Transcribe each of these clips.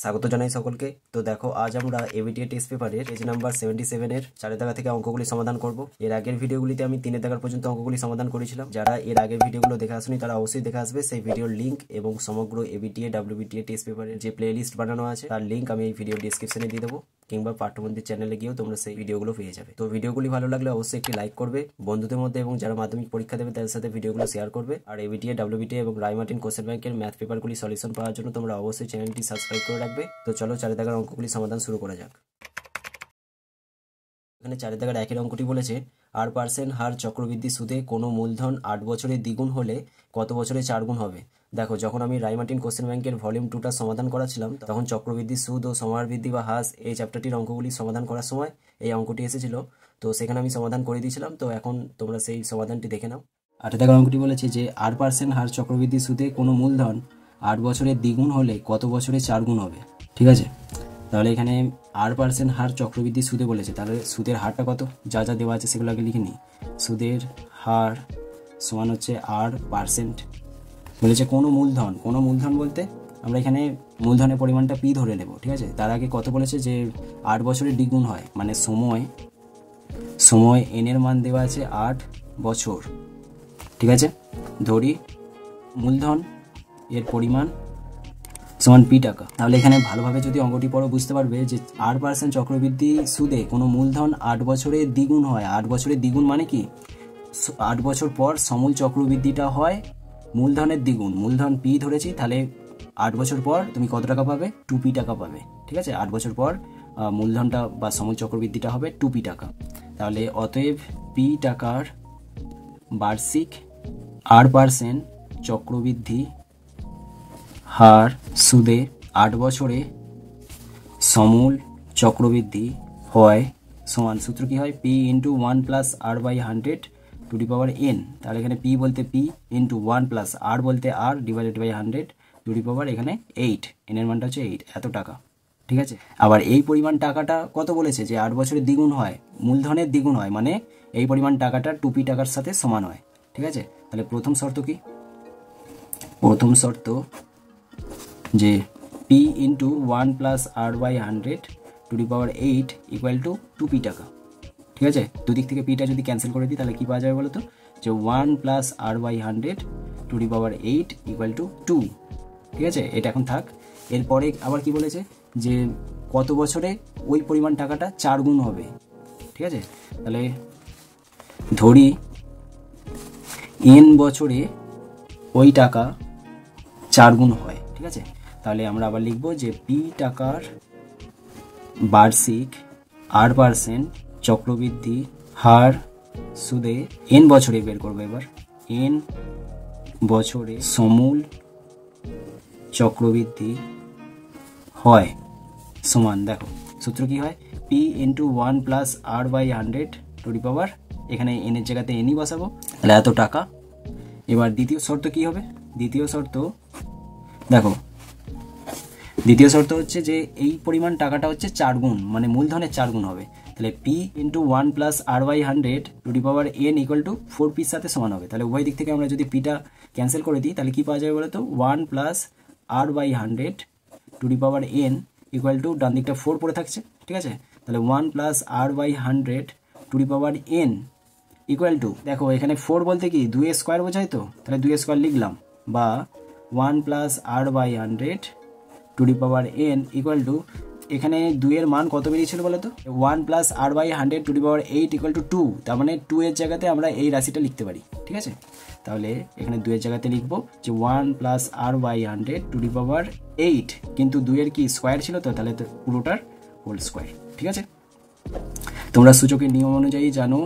স্বাগত জানাই সকলকে। তো দেখো, আজ আমরা এবিটিএ টেস্ট পেপারের পেজ নাম্বার 77 এর 4 দাগা থেকে অঙ্কগুলি সমাধান করব। এর আগের ভিডিওগুলিতে আমি 3 দাগার পর্যন্ত অঙ্কগুলি সমাধান করেছিলাম। যারা এর আগের ভিডিওগুলো দেখে আসেনি তারা অবশ্যই দেখে আসবে। সেই ভিডিওর লিংক এবং সমগ্র এবিটিএ ডাব্লিউবিটিএ টেস্ট পেপারের যে প্লেলিস্ট বানানো আছে তার লিংক আমি এই ভিডিও ডিসক্রিপশনে দিয়ে দেবো, কিংবা পাঠ্যবন্ধির চ্যানেলে গিয়েও তোমরা সেই ভিডিওগুলো পেয়ে যাবে। তো ভিডিওগুলি ভালো লাগলে অবশ্যই একটি লাইক করবে, বন্ধুদের মধ্যে এবং যারা মাধ্যমিক পরীক্ষা দেবে তাদের সাথে ভিডিওগুলো শেয়ার করবে। আর এবিটিএ ডাব্লিউবিটিএ এবং রায়মার্টিন কোশ্চেন ব্যাংকের ম্যাথ পেপারগুলি সলিউশন পাওয়ার জন্য তোমরা অবশ্যই চ্যানেলটি সাবস্ক্রাইব করে রাখবে। তো চলো 4 দাগের অঙ্কগুলি সমাধান শুরু করা যাক। এখানে 4 দাগের একের অঙ্কটি বলেছে 8% হার চক্রবৃদ্ধি সুদে কোনো মূলধন 8 বছরে দ্বিগুণ হলে কত বছরে 4 গুণ হবে। দেখো, যখন আমি রায়মার্টিন কোশ্চেন ব্যাংকের ভলিউম 2টা সমাধান করাছিলাম তখন চক্রবৃদ্ধি সুদ ও সমাহার বৃদ্ধি বা হ্রাস এই চ্যাপ্টারটির অঙ্কগুলি সমাধান করার সময় এই অঙ্কটি এসেছিল। তো সেখানে আমি সমাধান করে দিয়েছিলাম। তো এখন তোমরা সেই সমাধানটি দেখে নাও। 8 দাগের অঙ্কটি বলেছে যে 8% হার চক্রবৃদ্ধি সুদে কোনো মূলধন 8 বছরে দ্বিগুণ হলে কত বছরে 4 গুণ হবে। ঠিক আছে, তাহলে এখানে 8% হার চক্রবৃদ্ধি সুদে বলেছে, তাহলে সুদের হারটা কত, যা যা দেওয়া আছে সেগুলো আগে লিখে নিই। সুদের হার সমান হচ্ছে 8%। বলেছে কোনো মূলধন বলতে আমরা এখানে মূলধনের পরিমাণটা পি ধরে নেব। ঠিক আছে, তার আগে কত বলেছে যে 8 বছরের দ্বিগুণ হয়, মানে সময় এন এর মান দেওয়া আছে 8 বছর। ঠিক আছে, ধরি মূলধন এর পরিমাণ সমান পি টাকা। তাহলে এখানে ভালোভাবে যদি অঙ্কটি পড়ো বুঝতে পারবে যে 8% চক্রবৃদ্ধি সুদে কোনো মূলধন 8 বছরে দ্বিগুণ হয়। 8 বছরের দ্বিগুণ মানে কি, 8 বছর পর সমূল চক্রবৃদ্ধিটা হয় মূলধনের দ্বিগুণ। মূলধন পি ধরেছি, তাহলে 8 বছর পর তুমি কত টাকা পাবে, 2p টাকা পাবে। ঠিক আছে, 8 বছর পর মূলধনটা বা সমূল চক্রবৃদ্ধিটা হবে 2p টাকা। তাহলে অতএব পি টাকার বার্ষিক 8% চক্রবৃদ্ধি হার সুদে 8 বছরে সমূল চক্রবৃদ্ধি হয় সমান, সূত্র কি হয়, P into 1 plus R by 100 to the power n. তাহলে এখানে পি বলতে পি ইন্টু 1 প্লাস আর বলতে আর divided by 100 to the power এখানে 8, এন এর মানটা হচ্ছে 8, এত টাকা। ঠিক আছে, আবার এই পরিমাণ টাকাটা কত বলেছে যে 8 বছরের দ্বিগুণ হয়, মূলধনের দ্বিগুণ হয়, মানে এই পরিমাণ টাকাটা 2p টাকার সাথে সমান হয়। ঠিক আছে, তাহলে প্রথম শর্ত কি, প্রথম শর্ত যে P into 1 plus R by 100 to the power 8 equal to 2p টাকা। ঠিক আছে, দুদিক থেকে পিটা যদি ক্যান্সেল করে দিই তাহলে কি পাওয়া যাবে বলো তো, যে 1 plus R by 100 to the power 8 equal to 2। ঠিক আছে, এটা এখন থাক। এরপরে আবার কি বলেছে যে কত বছরে ওই পরিমাণ টাকাটা 4 গুণ হবে। ঠিক আছে, তাহলে ধরি n বছরে ওই টাকা 4 গুণ হয়। ঠিক আছে, তাহলে আমরা আবার লিখবো যে পি টাকার বার্ষিক 8% চক্রবৃদ্ধি হার সুদে n বছরে বের করবো। এবার n বছরে সমূল চক্রবৃদ্ধি হয় সমান, দেখো সূত্র কি হয়, P into 1 plus R by 100 to the power, এখানে n এর জায়গাতে nই বসাবো, তাহলে এত টাকা। এবার দ্বিতীয় শর্ত কি হবে, দ্বিতীয় শর্ত দেখো, দ্বিতীয় শর্ত হচ্ছে যে এই পরিমাণ টাকাটা হচ্ছে 4 গুণ, মানে মূলধনের 4 গুণ হবে। তাহলে P into 1 plus R by 100 to the power N equal to 4pর সাথে সমান হবে। তাহলে উভয় দিক থেকে আমরা যদি পিটা ক্যান্সেল করে দিই তাহলে কি পাওয়া যাবে বলো তো, 1 plus R by 100 to the power N equal to, ডান দিকটা 4 পড়ে থাকছে। ঠিক আছে, তাহলে 1 plus R by 100 to the power N equal to, দেখো এখানে 4 বলতে কি 2 এর স্কোয়ার বোঝায়, তো তাহলে 2 এর স্কোয়ার লিখলাম, বা 1 plus R by 100 to the power N equal to, এখানে 2 এর মান কত বেরিয়েছিল বলো তো, 1 plus R by 100 to the power 8 equal to 2, তার মানে 2 এর জায়গাতে আমরা এই রাশিটা লিখতে পারি। ঠিক আছে, তাহলে এখানে 2 এর জায়গাতে লিখবো যে 1 plus R by 100 to the power 8, কিন্তু 2 এর কি স্কোয়ার ছিল, তো তাহলে তো পুরোটার হোল স্কোয়ার। ঠিক আছে, তোমরা সূচকের নিয়ম অনুযায়ী জানো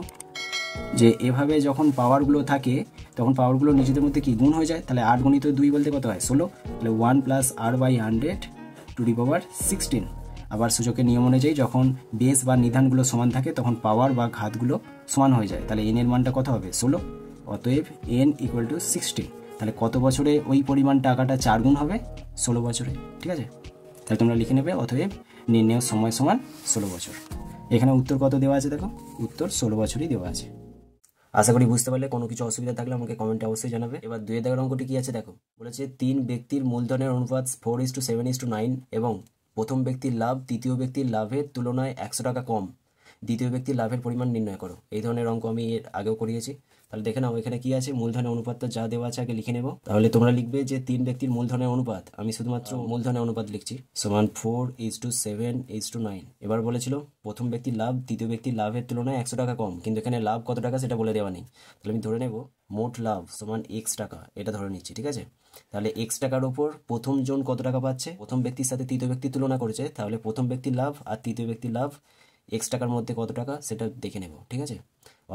যে এভাবে যখন পাওয়ারগুলো থাকে তখন পাওয়ারগুলো নিজেদের মধ্যে কি গুণ হয়ে যায়। তাহলে 8 গুণিত 2 বলতে কত হয়, 16। তাহলে 1 plus R by 100 to the power 16। আবার সূচকের নিয়ম অনুযায়ী যখন বেস বা নিধানগুলো সমান থাকে তখন পাওয়ার বা ঘাতগুলো সমান হয়ে যায়। তাহলে এন এর মানটা কত হবে, 16। অতএব এন ইকুয়াল টু 16। তাহলে কত বছরে ওই পরিমাণ টাকাটা 4 গুণ হবে, 16 বছরে। ঠিক আছে, তাহলে তোমরা লিখে নেবে অতএব নির্ণেয় সময় সমান 16 বছর। এখানে উত্তর কত দেওয়া আছে, দেখো উত্তর 16 বছরই দেওয়া আছে। আশা করি বুঝতে পারলে। কোনো কিছু অসুবিধা থাকলে আমাকে কমেন্টে অবশ্যই জানাবে। এবার 2 দাগের অঙ্কটি কি আছে দেখো, বলেছে 3 ব্যক্তির মূলধনের অনুপাত 4:7:9 এবং প্রথম ব্যক্তির লাভ দ্বিতীয় ব্যক্তির লাভের তুলনায় 100 টাকা কম, দ্বিতীয় ব্যক্তির লাভের পরিমাণ নির্ণয় করো। এই ধরনের অঙ্ক আমি এর আগেও করিয়েছি। তাহলে দেখে নাও এখানে কি আছে, মূলধনের অনুপাতটা যা দেওয়া আছে আগে লিখে নেব। তাহলে তোমরা লিখবে যে 3 ব্যক্তির মূলধনের অনুপাত, আমি শুধুমাত্র মূলধনের অনুপাত লিখছি, সমান 4:7:9। এবার বলেছিল প্রথম ব্যক্তির লাভ দ্বিতীয় ব্যক্তির লাভের তুলনায় 100 টাকা কম, কিন্তু এখানে লাভ কত টাকা সেটা বলে দেওয়া নেই। তাহলে আমি ধরে নেব মোট লাভ সমান x টাকা, এটা ধরে নিচ্ছি, ঠিক আছে। তাহলে x টাকার ওপর প্রথম জন কত টাকা পাচ্ছে, প্রথম ব্যক্তির সাথে তৃতীয় ব্যক্তি তুলনা করেছে, তাহলে প্রথম ব্যক্তির লাভ আর তৃতীয় ব্যক্তির লাভ x টাকার মধ্যে কত টাকা সেটা দেখে নেব, ঠিক আছে।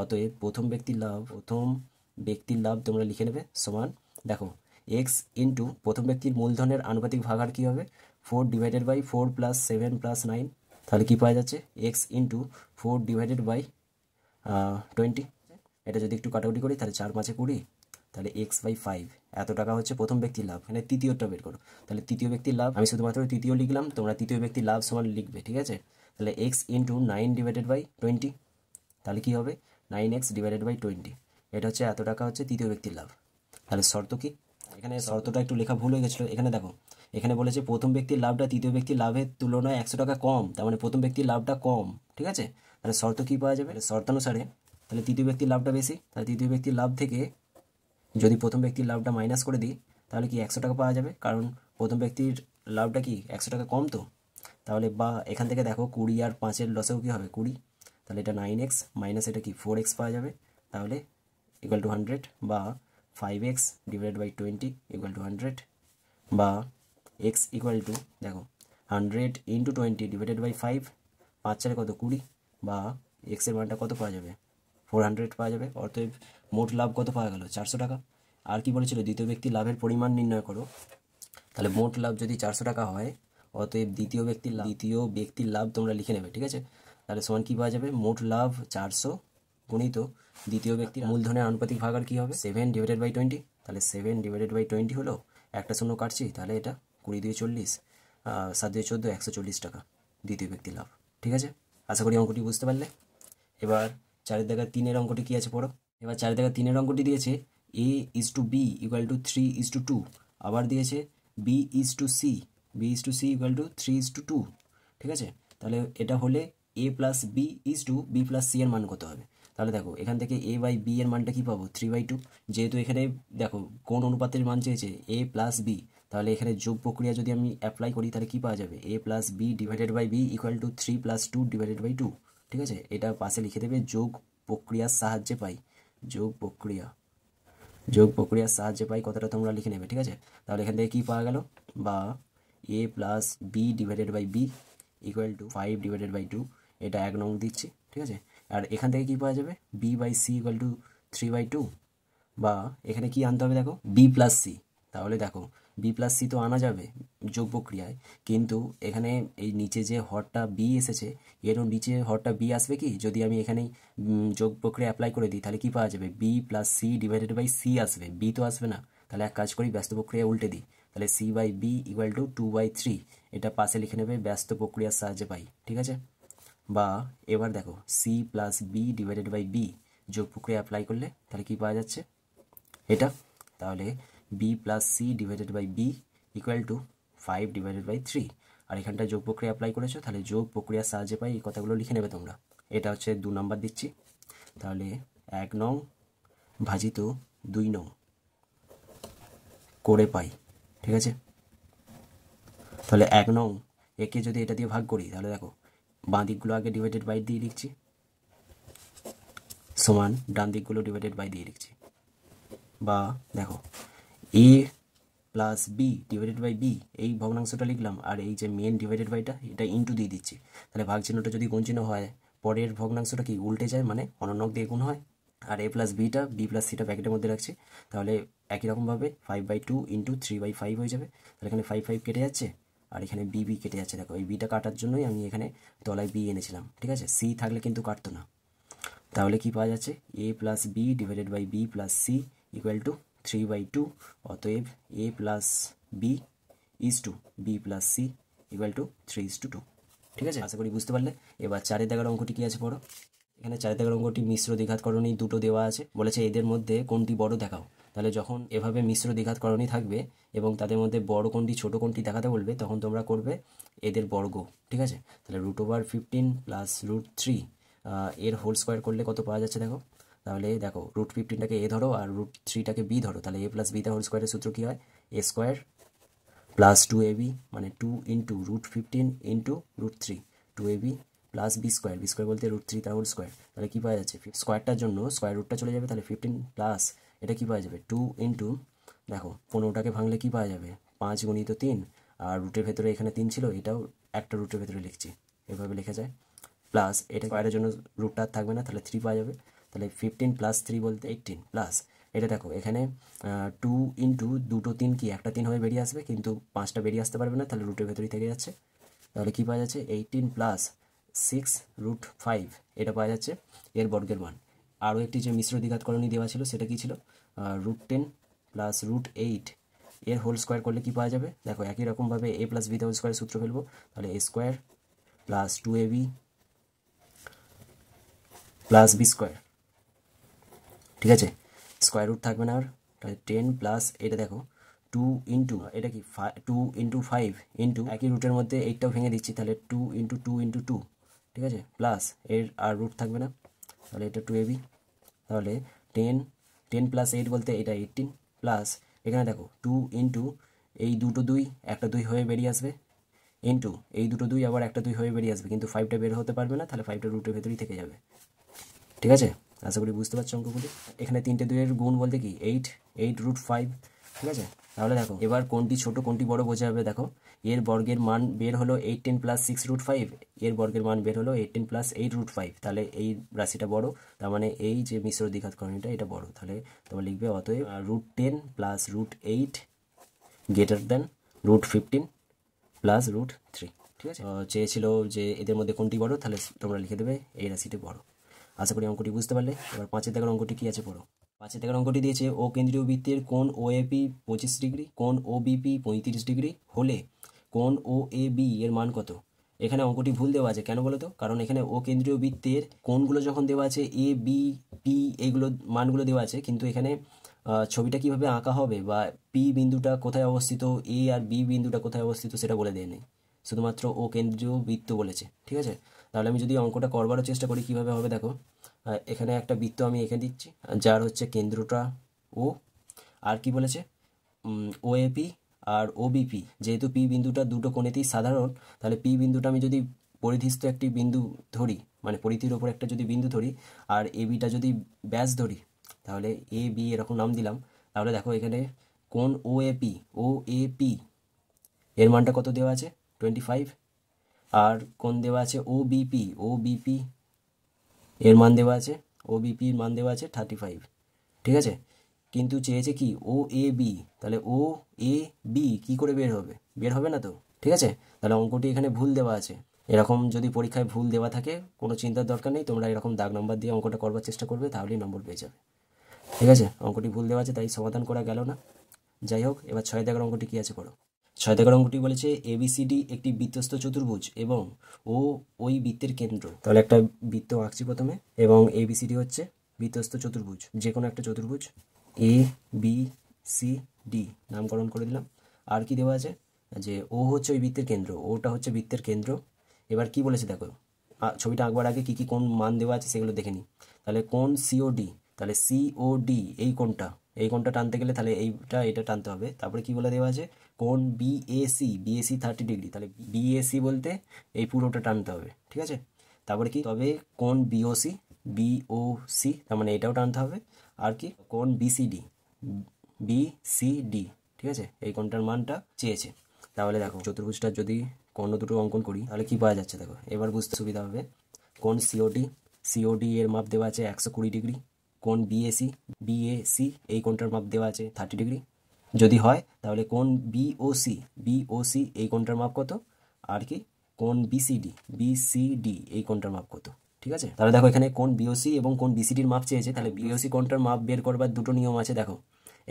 অতএব প্রথম ব্যক্তির লাভ তোমরা লিখে নেবে সমান, দেখো x ইন্টু প্রথম ব্যক্তির মূলধনের আনুপাতিক ভাগার কি হবে, 4/4 + 7 + 9। তাহলে কি পাওয়া যাচ্ছে, x ইন্টু 4/20। এটা যদি একটু কাটাকুটি করি তাহলে 4×5=20, তাহলে x/5 এত টাকা হচ্ছে প্রথম ব্যক্তির লাভ। এখানে তৃতীয়টা বের করো, তাহলে তৃতীয় ব্যক্তির লাভ আমি শুধুমাত্র তৃতীয় লিখলাম, তোমরা তৃতীয় ব্যক্তির লাভ সমান লিখবে, ঠিক আছে। তাহলে x ইন্টু 9/20, তাহলে কি হবে 9x/20। এটা হচ্ছে এত টাকা হচ্ছে তৃতীয় ব্যক্তির লাভ। তাহলে শর্ত কি, এখানে শর্তটা একটু লেখা ভুল হয়ে গেছিলো। এখানে দেখো, এখানে বলেছে প্রথম ব্যক্তির লাভটা তৃতীয় ব্যক্তির লাভের তুলনায় 100 টাকা কম, তার মানে প্রথম ব্যক্তির লাভটা কম, ঠিক আছে। তাহলে শর্ত কি পাওয়া যাবে, শর্তানুসারে তাহলে তৃতীয় ব্যক্তির লাভটা বেশি, তাহলে তৃতীয় ব্যক্তির লাভ থেকে যদি প্রথম ব্যক্তির লাভটা মাইনাস করে দিই তাহলে কি 100 টাকা পাওয়া যাবে, কারণ প্রথম ব্যক্তির লাভটা কি 100 টাকা কম তো। তাহলে বা এখান থেকে দেখো 20 আর 5-এর লসেও কি হবে 20, তাহলে এটা 9x মাইনাস এটা কি 4x পাওয়া যাবে, তাহলে = 100, বা 5x/20 = 100, বা x দেখো 100 × 20/5, 5×4 কত 20, বা x এর মানটা কত পাওয়া যাবে 400 পাওয়া যাবে। অতএব মোট লাভ কত পাওয়া গেল 400 টাকা। আর কি বলেছিল, দ্বিতীয় ব্যক্তির লাভের পরিমাণ নির্ণয় করো। তাহলে মোট লাভ যদি 400 টাকা হয়, অতএব দ্বিতীয় ব্যক্তির লাভ তোমরা লিখে নেবে, ঠিক আছে। তাহলে সমান কি পাওয়া যাবে, মোট লাভ 400 গুণিত দ্বিতীয় ব্যক্তির মূলধনের আনুপাতিক ভাগার কি হবে 7/20। তাহলে 7/20 হলো, একটা শূন্য কাটছি, তাহলে এটা 20×2 = 40, 7×2 = 140 টাকা দ্বিতীয় ব্যক্তির লাভ, ঠিক আছে। আশা করি অঙ্কটি বুঝতে পারলে। এবার 4 দাগের 3-এর অঙ্কটি কি আছে পড়ো। এবার 4 দাগের 3-এর অঙ্কটি দিয়েছে a:b = 3:2, আবার দিয়েছে b:c = 3:2, ঠিক আছে। তাহলে এটা হলে a + b + c এর মান কত হবে। তাহলে দেখো এখান থেকে a/b এর মানটা কি পাবো 3/2, যেহেতু এখানে দেখো কোন অনুপাতের মান চেয়েছে a + b, তাহলে এখানে যোগ প্রক্রিয়া যদি আমি অ্যাপ্লাই করি তাহলে কি পাওয়া যাবে, a + b/b = 3 + 2/2, ঠিক আছে। এটা পাশে লিখে দেবে, যোগ প্রক্রিয়ার সাহায্যে পাই, যোগ প্রক্রিয়ার সাহায্যে পাই কথাটা তোমরা লিখে নেবে, ঠিক আছে। তাহলে এখান থেকে কি পাওয়া গেল, বা a + b/b = 5/2, এটা 1 নং দিচ্ছি, ঠিক আছে। আর এখান থেকে কি পাওয়া যাবে b/c = 3/2, বা এখানে কি আনতে হবে দেখো b + c। তাহলে দেখো b + c তো আনা যাবে যোগ প্রক্রিয়ায়, কিন্তু এখানে এই নিচে যে হরটা b এসেছে এরও নিচে হরটা b আসবে কি, যদি আমি এখানেই যোগ প্রক্রিয়া অ্যাপ্লাই করে দিই তাহলে কি পাওয়া যাবে b + c/c আসবে, b তো আসবে না। তাহলে এক কাজ করি, ব্যস্ত প্রক্রিয়া উল্টে দিই, তাহলে c/b = 2/3, এটা পাশে লিখে নেবে, ব্যস্ত প্রক্রিয়ার সাহায্যে পাই, ঠিক আছে। বা এবার দেখো c + b/b যোগ প্রক্রিয়া অ্যাপ্লাই করলে তাহলে কি পাওয়া যাচ্ছে এটা, তাহলে b + c/b = 5/3, আর এখানটা যোগ প্রক্রিয়া অ্যাপ্লাই করেছো, তাহলে যোগ প্রক্রিয়ার সাহায্যে পাই, এই কথাগুলো লিখে নেবে তোমরা। এটা হচ্ছে 2 নাম্বার দিচ্ছি, তাহলে 1 নং ভাজিত 2 নং করে পাই, ঠিক আছে। তাহলে 1 নং একে যদি এটা দিয়ে ভাগ করি তাহলে দেখো বাঁ দিকগুলো আগে / দিয়ে লিখছি, সমান ডান দিকগুলো / দিয়ে লিখছি, বা দেখো a + b/b এই ভগ্নাংশটা লিখলাম, আর এই যে মেন / এটা ইন্টু দিয়ে দিচ্ছি। তাহলে ভাগ চিহ্নটা যদি গুণ চিহ্ন হয় পরের ভগ্নাংশটা কি উল্টে যায়, মানে অনন্যক দিয়ে গুণ হয়। আর a + b + c ব্র্যাকেটের মধ্যে রাখছি, তাহলে একই রকমভাবে 5/2 × 3/5 হয়ে যাবে। তাহলে এখানে 5 কেটে যাচ্ছে, আর এখানে b কেটে যাচ্ছে। দেখো এই বিটা কাটার জন্যই আমি এখানে তলায় b এনেছিলাম, ঠিক আছে। c থাকলে কিন্তু কাটতো না। তাহলে কি পাওয়া যাচ্ছে a + b/b + c = 3/2, অতএব a + b b + c = 3:2, ঠিক আছে। আশা করি বুঝতে পারলে। এবার 4 দাগের অঙ্কটি কি আছে পড়ো। এখানে 4 দাগের অঙ্কটি মিশ্র দ্বিঘাতকরণী দুটো দেওয়া আছে, বলেছে এদের মধ্যে কোনটি বড় দেখাও। তাহলে যখন এভাবে মিশ্র দ্বিঘাতকরণী থাকবে এবং তাদের মধ্যে বড় কোণটি ছোট কোণটি দেখাতে বলবে, তখন তোমরা করবে এদের বর্গ, ঠিক আছে। তাহলে √15 প্লাস √3 এর হোল স্কোয়ার করলে কত পাওয়া যাচ্ছে দেখো। তাহলে দেখো √15টাকে এ ধরো আর √3টাকে বি ধরো, তাহলে a প্লাস বিটা হোল স্কোয়ারের সূত্র কী হয়, a স্কোয়ার প্লাস 2ab মানে 2 into √15 into √3, 2ab plus B square বলতে √3 তার হোল স্কোয়ার। তাহলে কী পাওয়া যাচ্ছে, স্কোয়ারটার জন্য স্কোয়ার রুটটা চলে যাবে, তাহলে 15 প্লাস এটা কী পাওয়া যাবে 2 ইন্টু, দেখো 15টাকে ভাঙলে কী পাওয়া যাবে 5 গুণিত 3, আর রুটের ভেতরে এখানে 3 ছিল, এটাও একটা রুটের ভেতরে লিখছি, এভাবে লেখা যায়। প্লাস এটা স্কোয়ারের জন্য রুটটা আর থাকবে না, তাহলে 3 পাওয়া যাবে। তাহলে 15 প্লাস 3 বলতে 18 প্লাস এটা দেখো এখানে 2 ইন্টু 2 3 কি একটা 3 হয়ে বেরিয়ে আসবে, কিন্তু 5টা বেরিয়ে আসতে পারবে না, তাহলে রুটের ভেতরেই থেকে যাচ্ছে। তাহলে কী পাওয়া যাচ্ছে 18 প্লাস 6√5 এটা পাওয়া যাচ্ছে এর বর্গের মান। আরও একটি যে মিশ্র দ্বিঘাতকরণী দেওয়া ছিল সেটা কী ছিল, √10 প্লাস √8 এর হোল স্কোয়ার করলে কী পাওয়া যাবে, দেখো একই রকমভাবে a plus beta whole square সূত্র ফেলবো, তাহলে a square plus 2ab plus B square, ঠিক আছে। স্কোয়ার রুট থাকবে না আর, তাহলে 10 প্লাস এটা দেখো 2 ইন্টু এটা কি 2 ইন্টু 5 ইন্টু একই রুটের মধ্যে 8টাও ভেঙে দিচ্ছি, তাহলে 2 ইন্টু 2 ইন্টু 2, ঠিক আছে, প্লাস এর আর রুট থাকবে না, তাহলে এটা 2ab, তাহলে 10 প্লাস 8 বলতে এটা 18 প্লাস এখানে দেখো 2 ইন্টু এই দুটো 2 একটা 2 হয়ে বেরিয়ে আসবে, ইন্টু এই দুটো 2 আবার একটা 2 হয়ে বেরিয়ে আসবে, কিন্তু 5টা বের হতে পারবে না, তাহলে 5টা রুটের ভেতরেই থেকে যাবে, ঠিক আছে। আশা করি বুঝতে পারছো অঙ্কগুলি। এখানে 3টে 2-এর গুণ বলতে কি 8√5, ঠিক আছে। তাহলে দেখো এবার কোনটি ছোট কোনটি বড় বোঝা যাবে, দেখো এর বর্গের মান বের হলো 18 প্লাস 6√5, এর বর্গের মান বের হলো 18 প্লাস 8√5, তাহলে এই রাশিটা বড়, তার মানে এই যে মিশ্র দ্বিঘাতকরণীটা এটা বড়, তাহলে তোমরা লিখবে অতএব √10 প্লাস √8 গ্রেটার দ্যান √15 প্লাস √3, ঠিক আছে। চেয়েছিল যে এদের মধ্যে কোনটি বড়, তাহলে তোমরা লিখে দেবে এই রাশিটি বড়। আশা করি অঙ্কটি বুঝতে পারলে। এবার 5 দাগের অঙ্কটি কী আছে পড়ো। 5 দাগের অঙ্কটি দিয়েছে ও কেন্দ্রীয় বৃত্তের কোণ OAP 25 ডিগ্রি, কোণ OBP 35 ডিগ্রি হলে কোণ OAB এর মান কত। এখানে অঙ্কটি ভুল দেওয়া আছে, কেন বলো তো, কারণ এখানে ও কেন্দ্রীয় বৃত্তের কোণগুলো যখন দেওয়া আছে ABP এইগুলো মানগুলো দেওয়া আছে, কিন্তু এখানে ছবিটা কিভাবে আঁকা হবে বা পি বিন্দুটা কোথায় অবস্থিত, এ আর বি বিন্দুটা কোথায় অবস্থিত সেটা বলে দেয়নি, শুধুমাত্র ও কেন্দ্রীয় বৃত্ত বলেছে, ঠিক আছে। তাহলে আমি যদি অঙ্কটা করবারও চেষ্টা করি কীভাবে হবে, দেখো এখানে একটা বৃত্ত আমি এঁকে দিচ্ছি যার হচ্ছে কেন্দ্রটা ও, আর কি বলেছে OAP আর OBP, যেহেতু পি বিন্দুটা দুটো কোণেতেই সাধারণ, তাহলে পি বিন্দুটা আমি যদি পরিধিস্থ একটি বিন্দু ধরি, মানে পরিধির ওপর একটা যদি বিন্দু ধরি, আর ABটা যদি ব্যাস ধরি, তাহলে AB এরকম নাম দিলাম। তাহলে দেখো এখানে কোণ OAP এর মানটা কত দেওয়া আছে 25, আর কোণ দেওয়া আছে OBP এর মান দেওয়া আছে, OBP এর মান দেওয়া আছে 35, ঠিক আছে। কিন্তু চেয়েছে কি OAB, তাহলে OAB কি করে বের হবে না তো, ঠিক আছে। তাহলে অঙ্কটি এখানে ভুল দেওয়া আছে। এরকম যদি পরীক্ষায় ভুল দেওয়া থাকে কোনো চিন্তার দরকার নেই, তোমরা এরকম দাগ নম্বর দিয়ে অঙ্কটা করবার চেষ্টা করবে, তাহলেই নম্বর পেয়ে যাবে, ঠিক আছে। অঙ্কটি ভুল দেওয়া আছে তাই সমাধান করা গেল না। যাই হোক, এবার 6 দাগের অঙ্কটি কী আছে পড়ো। 6 দাগের অঙ্কটি বলেছে ABCD একটি বৃত্তস্থ চতুর্ভুজ এবং ও ওই বৃত্তের কেন্দ্র। তাহলে একটা বৃত্ত আঁকছি প্রথমে, এবং ABCD হচ্ছে বৃত্তস্থ চতুর্ভুজ, যে কোনো একটা চতুর্ভুজ ABCD নামকরণ করে দিলাম। আর কি দেওয়া আছে যে ও হচ্ছে ওই বৃত্তের কেন্দ্র, ওটা হচ্ছে বৃত্তের কেন্দ্র। এবার কি বলেছে দেখো, ছবিটা আঁকবার আগে কী কী কোণ মান দেওয়া আছে সেগুলো দেখে নিই। তাহলে কোণ COD, তাহলে COD এই কোণটা টানতে গেলে তাহলে এটা টানতে হবে। তারপরে কি বলে দেওয়া আছে কোণ BAC 30 ডিগ্রি, তাহলে BAC বলতে এই পুরোটা টানতে হবে, ঠিক আছে। তারপরে কি, তবে কোণ BOC তার মানে এটাও টানতে হবে। আর কি কোণ BCD, ঠিক আছে, এই কোণটার মানটা চেয়েছে। তাহলে দেখো চতুর্ভুজটার যদি কোণ দুটো অঙ্কন করি তাহলে কি পাওয়া যাচ্ছে দেখো, এবার বুঝতে সুবিধা হবে। কোণ COD এর মাপ দেওয়া আছে 120 ডিগ্রি। কোণ BAC এই কোণটার মাপ দেওয়া আছে 30 ডিগ্রি। যদি হয় তাহলে কোণ BOC এই কোণটার মাপ কত, আর কি কোণ BCD এই কোণটার মাপ কত, ঠিক আছে। তাহলে দেখো এখানে কোণ BOC এবং কোণ BCDর মাপ চেয়েছে, তাহলে BOC কোণটার মাপ বের করবার দুটো নিয়ম আছে। দেখো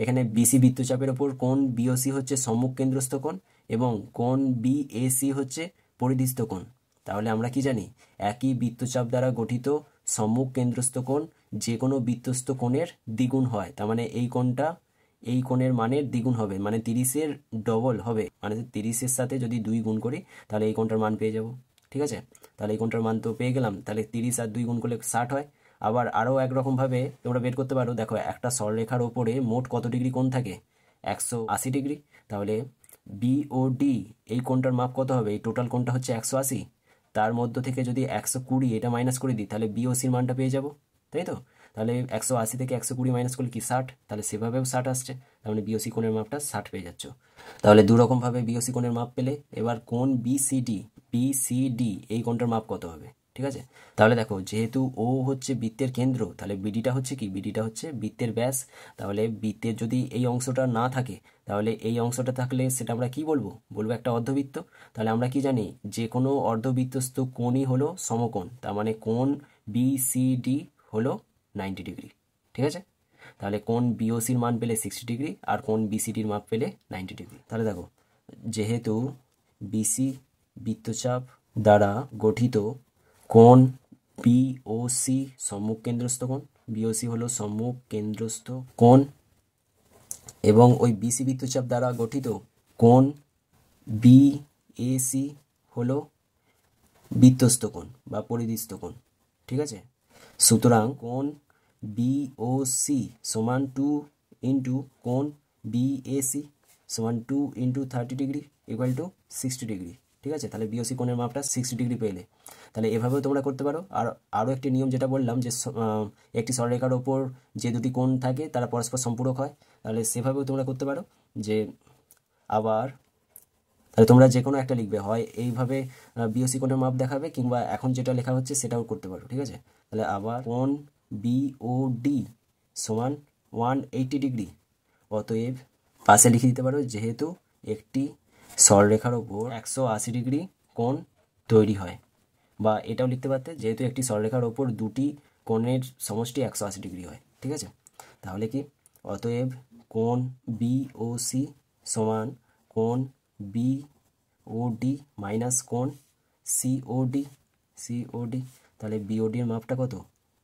এখানে BC বৃত্তচাপের ওপর কোণ BOC হচ্ছে সম্মুখ কেন্দ্রস্থ কোণ এবং কোণ BAC হচ্ছে পরিধিস্থ কোণ। তাহলে আমরা কি জানি, একই বৃত্তচাপ দ্বারা গঠিত সম্মুখ কেন্দ্রস্থ কোণ যে কোনো বৃত্তস্থ কোণের দ্বিগুণ হয়। তার মানে এই কোণটা এই কোণের মানের দ্বিগুণ হবে, মানে 30-এর ডবল হবে, মানে 30-এর সাথে যদি 2 গুণ করি তাহলে এই কোণটার মান পেয়ে যাব। ঠিক আছে, তাহলে এই কোণটার মান তো পেয়ে গেলাম, তাহলে 30 আর 2 গুণ করলে 60 হয়। আবার আরও একরকমভাবে তোমরা বের করতে পারো, দেখো একটা সরলরেখার ওপরে মোট কত ডিগ্রি কোণ থাকে, 180 ডিগ্রি। তাহলে বিওডি এই কোণটার মাপ কত হবে, এই টোটাল কোণটা হচ্ছে 180, তার মধ্য থেকে যদি 120 এটা মাইনাস করে দিই তাহলে বিওসির মানটা পেয়ে যাব, তাই তো। তাহলে 180 থেকে 120 মাইনাস করলে কি 60, তাহলে সেভাবেও 60 আসছে, তার মানে বিওসি কোণের মাপটা 60 পেয়ে যাচ্ছ। তাহলে দুরকমভাবে বিওসি কোণের মাপ পেলে, এবার কোণ বিসিডি, বিসিডি এই কোণটার মাপ কত হবে, ঠিক আছে। তাহলে দেখো, যেহেতু ও হচ্ছে বৃত্তের কেন্দ্র, তাহলে বিডিটা হচ্ছে কি, বিডিটা হচ্ছে বৃত্তের ব্যাস। তাহলে বৃত্তের যদি এই অংশটা না থাকে, তাহলে এই অংশটা থাকলে সেটা আমরা কি বলবো, বলবো একটা অর্ধবৃত্ত। তাহলে আমরা কি জানি, যে কোনো অর্ধবৃত্তস্থ কোণই হলো সমকোণ, তার মানে কোণ বিসিডি হলো 90 ডিগ্রি, ঠিক আছে। তাহলে কোণ বিওসির মান পেলে 60 ডিগ্রি, আর কোণ বিসিডির মাপ পেলে 90 ডিগ্রি। তাহলে দেখো, যেহেতু বিসি বৃত্তচাপ দ্বারা গঠিত, কোণ বিওসি সম্মুখ কেন্দ্রস্থ কোণ, বিওসি হলো সম্মুখ কেন্দ্রস্থ কোণ, এবং ওই বিসি বৃত্তচাপ দ্বারা গঠিত কোণ বিএসি হলো বৃত্তস্থ কোণ বা পরিধিস্থ কোণ, ঠিক আছে। সুতরাং কোণ বিওসি সমান 2 ইন্টু কোণ বিএসি সমান 2 into 30 degree equal to 60 degree, ঠিক আছে। তাহলে বিওসি কোণের মাপটা 60 ডিগ্রি পেলে, তাহলে এভাবেও তোমরা করতে পারো। আর আরও একটি নিয়ম যেটা বললাম, যে একটি সরলরেখার ওপর যে দুটি কোণ থাকে তারা পরস্পর সম্পূরক হয়, তাহলে সেভাবেও তোমরা করতে পারো। যে আবার তাহলে তোমরা যে কোনো একটা লিখবে, হয় এইভাবে বিওসি কোণের মাপ দেখাবে, কিংবা এখন যেটা লেখা হচ্ছে সেটাও করতে পারো, ঠিক আছে। তাহলে আবার কোণ বিওডি সমান 180 ডিগ্রি, অতএব পাশে লিখে দিতে পারো, যেহেতু একটি সরলরেখার ওপর 180 ডিগ্রি কোণ তৈরি হয়, বা এটাও লিখতে পারতে, যেহেতু একটি সরলরেখার ওপর দুটি কোণের সমষ্টি 180 ডিগ্রি হয়, ঠিক আছে। তাহলে কি, অতএব কোণ বিওসি সমান কোণ বিওডি মাইনাস কোণ সিওডি, সিওডি। তাহলে বিওডির মাপটা কত,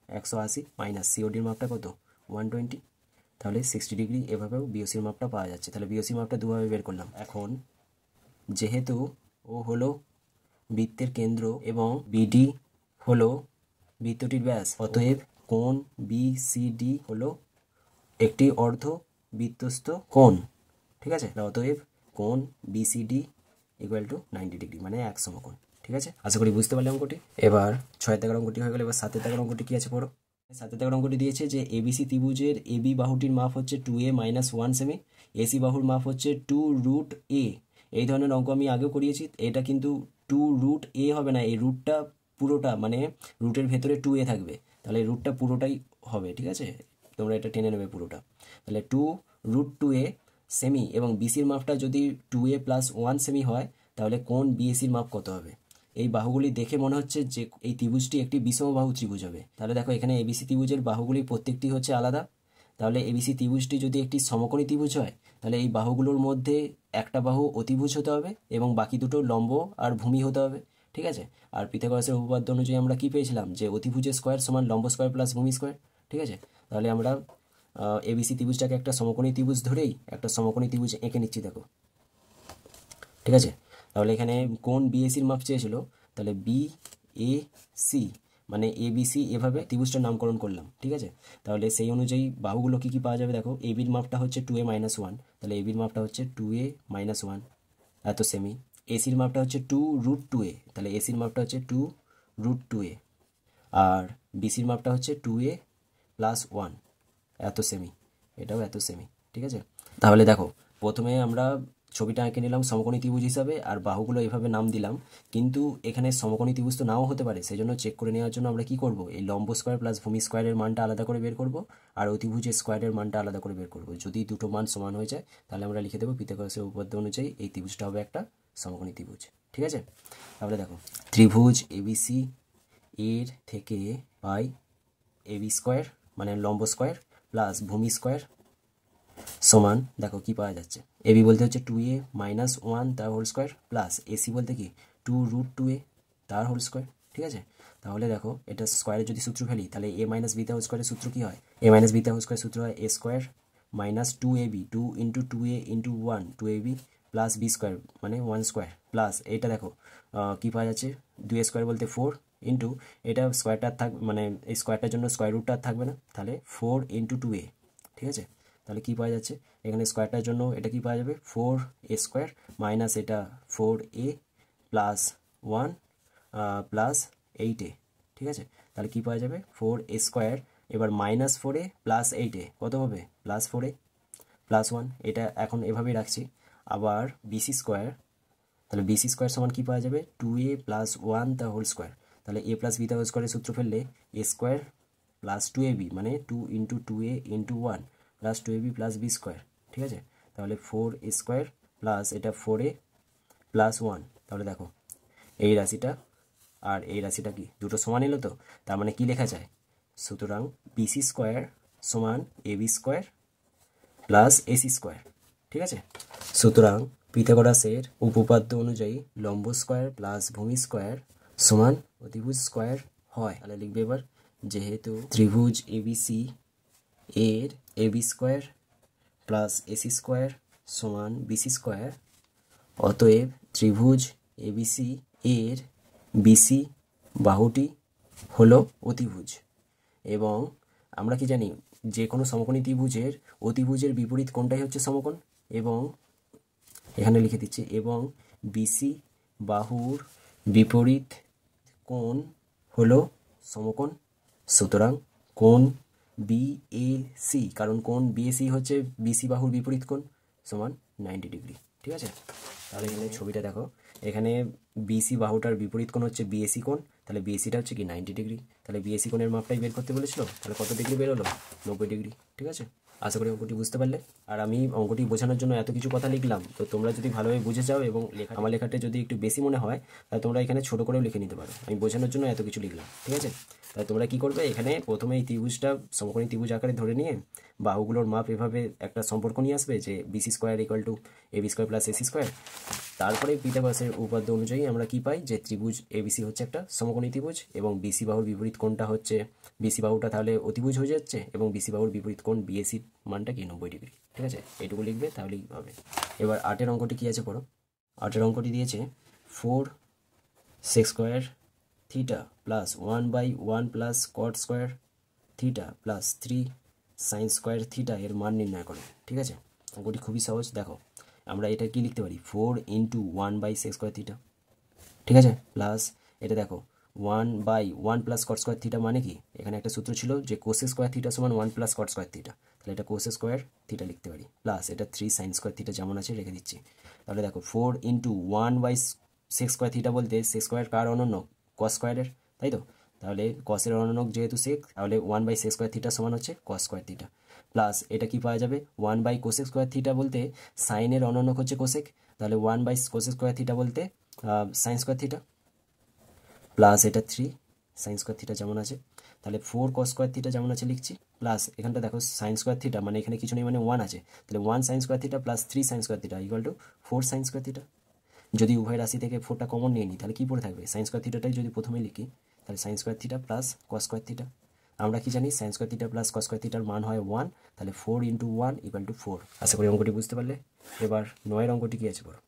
180, মাইনাস সিওডির মাপটা কত, 120, তাহলে 60 ডিগ্রি। এভাবেও বিওসির মাপটা পাওয়া যাচ্ছে। তাহলে বিওসির মাপটা দুভাবে বের করলাম। এখন যেহেতু ও হলো বৃত্তের কেন্দ্র এবং বিডি হলো বৃত্তটির ব্যাস, অতএব কোণ বিসিডি হলো একটি অর্ধ বৃত্তস্থ কোণ, ঠিক আছে। অতএব কোণ বিসিডি ইকুয়াল টু 90 ডিগ্রি, মানে এক সমকোণ, ঠিক আছে। আশা করি বুঝতে পারলে অঙ্কটি। এবার 6 দাগের অঙ্কটি হয়ে গেল। এবার 7 দাগের অঙ্কটি কি আছে পড়ো। 7 দাগের অঙ্কটি দিয়েছে যে এবিসি ত্রিভুজের এবি বাহুটির মাপ হচ্ছে 2a - 1 সেমি, এসি বাহুর মাপ হচ্ছে 2√a। এই ধরনের অঙ্ক আমি আগেও করিয়েছি। এটা কিন্তু 2√a হবে না, এই রুটটা পুরোটা, মানে রুটের ভেতরে 2a থাকবে, তাহলে রুটটা পুরোটাই হবে, ঠিক আছে। তোমরা এটা টেনে নেবে পুরোটা। তাহলে 2√2a সেমি, এবং বিসির মাপটা যদি 2a + 1 সেমি হয়, তাহলে কোণ বিএসির মাপ কত হবে। এই বাহুগুলি দেখে মনে হচ্ছে যে এই ত্রিভুজটি একটি বিষমবাহু ত্রিভুজ হবে। তাহলে দেখো, এখানে এবিসি ত্রিভুজের বাহুগুলি প্রত্যেকটি হচ্ছে আলাদা। তাহলে এবিসি ত্রিভুজটি যদি একটি সমকোণী ত্রিভুজ হয়, তাহলে এই বাহুগুলোর মধ্যে একটা বাহু অতিভুজ হতে হবে এবং বাকি দুটো লম্ব আর ভূমি হতে হবে, ঠিক আছে। আর পিথাগোরাসের উপপাদ্য অনুযায়ী আমরা কি পেয়েছিলাম, যে অতিভুজের স্কোয়ার সমান লম্ব স্কোয়ার প্লাস ভূমি স্কোয়ার, ঠিক আছে। তাহলে আমরা এবিসি ত্রিভুজটাকে একটা সমকোণী ত্রিভুজ ধরেই একটা সমকোণী ত্রিভুজ এঁকে নিচ্ছি, দেখো, ঠিক আছে। তাহলে এখানে কোণ বিএসির মাপ চেয়েছিল, তাহলে বি এ সি মানে এবিসি, এভাবে ত্রিভুজটার নামকরণ করলাম, ঠিক আছে। তাহলে সেই অনুযায়ী বাহুগুলো কি কি পাওয়া যাবে, দেখো, এবির মাপটা হচ্ছে 2a - 1, তাহলে এবির মাপটা হচ্ছে 2a - 1 এত সেমি। এসির মাপটা হচ্ছে 2√2a, তাহলে এসির মাপটা হচ্ছে 2√2a, আর বিসির মাপটা হচ্ছে 2a + 1 এত সেমি, এটাও এত সেমি, ঠিক আছে। তাহলে দেখো, প্রথমে আমরা ছবিটা এঁকে নিলাম সমকোণী ত্রিভুজ হিসাবে, আর বাহুগুলো এভাবে নাম দিলাম। কিন্তু এখানে সমকোণী ত্রিভুজ তো নাও হতে পারে, সেই জন্য চেক করে নেওয়ার জন্য আমরা কি করব, এই লম্ব স্কোয়ার প্লাস ভূমি স্কোয়ারের মানটা আলাদা করে বের করব, আর অতিভুজের স্কোয়ারের মানটা আলাদা করে বের করব। যদি দুটো মান সমান হয়ে যায়, তাহলে আমরা লিখে দেবো পিথাগোরাসের উপপাদ্য অনুযায়ী এই ত্রিভুজটা হবে একটা সমকোণী ত্রিভুজ, ঠিক আছে। তাহলে দেখো, ত্রিভুজ এবিসি এর থেকে পাই এবি স্কোয়ার মানে লম্ব স্কোয়ার প্লাস ভূমি স্কোয়ার সমান, দেখো কি পাওয়া যাচ্ছে, এবি বলতে হচ্ছে 2a - 1 তার হোল স্কোয়ার, প্লাস এসি বলতে কি 2√2a তার হোল স্কোয়ার, ঠিক আছে। তাহলে দেখো, এটা স্কোয়ারের যদি সূত্র ফেলি, তাহলে a - b তার হোল স্কোয়ারের সূত্র কি হয়, a - b তার হোল স্কোয়ারের সূত্র হয় a² minus 2ab 2 into 2a into 1 2ab plus B square মানে 1 স্কোয়ার প্লাস এইটা দেখো কী পাওয়া যাচ্ছে 2a স্কোয়ার বলতে 4 ইন্টু এটা স্কোয়ারটা মানে এই স্কোয়ারটার জন্য স্কোয়ার রুটটা থাকবে না, তাহলে 4 ইন্টু 2a, ঠিক আছে। তাহলে কী পাওয়া যাচ্ছে এখানে স্কোয়ারটার জন্য এটা কি পাওয়া যাবে 4a স্কোয়ার মাইনাস এটা 4a প্লাস 1 প্লাস 8a, ঠিক আছে। তাহলে কী পাওয়া যাবে 4a স্কোয়ার, এবার মাইনাস 4a প্লাস 8a কত হবে প্লাস 4a প্লাস 1, এটা এখন এভাবেই রাখছি। আবার বিসি স্কোয়ার, তাহলে বিসি স্কোয়ার সমান কী পাওয়া যাবে 2a plus 1 the whole square, তাহলে a plus B the whole স্কোয়ারের সূত্র ফেললে a স্কোয়ার প্লাস 2ab মানে 2 into 2a into 1 plus 2ab plus B square, ঠিক আছে। তাহলে 4a স্কোয়ার প্লাস এটা 4a প্লাস 1, তাহলে দেখো এই রাশিটা আর এই রাশিটা কি দুটো সমান এলো, তো তার মানে কি লেখা যায়, সুতরাং বিসি স্কোয়ার সমান AB square plus AC square, ঠিক আছে। সুতরাং পিথাগোরাসের উপপাদ্য অনুযায়ী লম্ব স্কোয়ার প্লাস ভূমি স্কোয়ার সমান অতিভুজ স্কোয়ার হয়। তাহলে লিখবে এবার, যেহেতু ত্রিভুজ এবিসি এর AB square plus AC square সমান বিসি স্কোয়ার, অতএব ত্রিভুজ এবিসি এর বিসি বাহুটি হলো অতিভুজ। এবং আমরা কি জানি যে কোনো সমকোণী ত্রিভুজের অতিভুজের বিপরীত কোণটাই হচ্ছে সমকোণ, এবং এখানে লিখে দিচ্ছি এবং বিসি বাহুর বিপরীত কোণ হলো সমকোণ। সুতরাং কোণ বিএসি, কারণ কোণ বিএসি হচ্ছে বিসি বাহুর বিপরীত কোণ, সমান 90 ডিগ্রি, ঠিক আছে। তাহলে এখানে ছবিটা দেখো, এখানে বিসি বাহুটার বিপরীত কোণ হচ্ছে বিএসি কোণ, তাহলে বিএসিটা হচ্ছে কি 90 ডিগ্রি, তাহলে বিএসি কোণের মাপটাই বের করতে বলেছিল, তাহলে কত ডিগ্রি বের হলো 90 ডিগ্রি, ঠিক আছে। আশা করি অঙ্কটি বুঝতে পারলে। আর আমি অঙ্কটি বোঝানোর জন্য এত কিছু কথা লিখলাম, তো তোমরা যদি ভালোভাবে বুঝে যাও এবং আমার লেখাটা যদি একটু বেশি মনে হয় তাহলে তোমরা এখানে ছোটো করেও লিখে নিতে পারো, আমি বোঝানোর জন্য এত কিছু লিখলাম, ঠিক আছে। তাহলে তোমরা কি করবে, এখানে প্রথমে এই ত্রিভুজটা সমকোণী ত্রিভুজ আকারে ধরে নিয়ে বাহুগুলোর মাপ এভাবে একটা সম্পর্ক নিয়ে আসবে যে BC square equal to AB square plus AC square. তারপরে পিথাগোরাসের উপপাদ্য অনুযায়ী আমরা কি পাই, যে ত্রিভুজ এবিসি হচ্ছে একটা সমকোণী ত্রিভুজ এবং বিসি বাহুর বিপরীত কোণটা হচ্ছে বিসি বাহুটা তাহলে অতিভুজ হয়ে যাচ্ছে এবং বিসি বাহুর বিপরীত কোণ বিএসির মানটা কি 90 ডিগ্রি, ঠিক আছে। এইটুকু লিখবে তাহলেই হবে। এবার 8-এর অঙ্কটি কী আছে পড়ো। 8-এর অঙ্কটি দিয়েছে 4 sec square theta plus 1/1 plus cot square theta plus 3 sine square theta এর মান নির্ণয় করো, ঠিক আছে। অঙ্কটি খুবই সহজ, দেখো আমরা এটা কি লিখতে পারি 4 ইন্টু 1/sec স্কোয়ার থিটা, ঠিক আছে, প্লাস এটা দেখো 1/1 প্লাস কট স্কোয়ার থিটা মানে কি, এখানে একটা সূত্র ছিল যে কোসেক স্কোয়ার থিটা সমান 1 প্লাস কট স্কোয়ার থিটা, তাহলে এটা কোসেক স্কোয়ার থিটা লিখতে পারি, প্লাস এটা 3 সাইন স্কোয়ার থিটা যেমন আছে রেখে দিচ্ছি। তাহলে দেখো 4 ইন্টু 1/sec স্কোয়ার থিটা বলতে সেক স্কোয়ার কার অনন্য কস স্কোয়ারের, তাই তো, তাহলে কসের অনন্যক যেহেতু সেক, তাহলে 1/sec স্কোয়ার থিটা সমান হচ্ছে কস স্কোয়ার থিটা, প্লাস এটা কি পাওয়া যাবে 1/কোসেক স্কোয়ার থিটা বলতে সাইনের অনন্যক হচ্ছে কোসেক, তাহলে 1/কোসেক স্কোয়ার থিটা বলতে সাইন স্কোয়ার থিটা, প্লাস এটা 3 সাইন স্কোয়ার থিটা যেমন আছে, তাহলে 4 কস স্কোয়ার থিটা যেমন আছে লিখছি, প্লাস এখানটা দেখো সাইন স্কোয়ার থিটা মানে এখানে কিছু নেই মানে 1 আছে, তাহলে 1 sine square theta plus 3 sine square theta equal to 4 sine square theta. যদি উভয় রাশি থেকে 4টা কমন নিয়ে নিই তাহলে কী পড়ে থাকবে, সাইন স্কোয়ার থিটাটাই যদি প্রথমে লিখি তাহলে sine square theta plus cos square theta. আমরা কি জানি sine square theta plus cos square থিটার মান হয় 1, তাহলে 4 ইন্টু 1 ইকুয়াল টু 4। আশা করি অঙ্কটি বুঝতে পারলে। এবার 9-এর অঙ্কটি কী আছে বলো।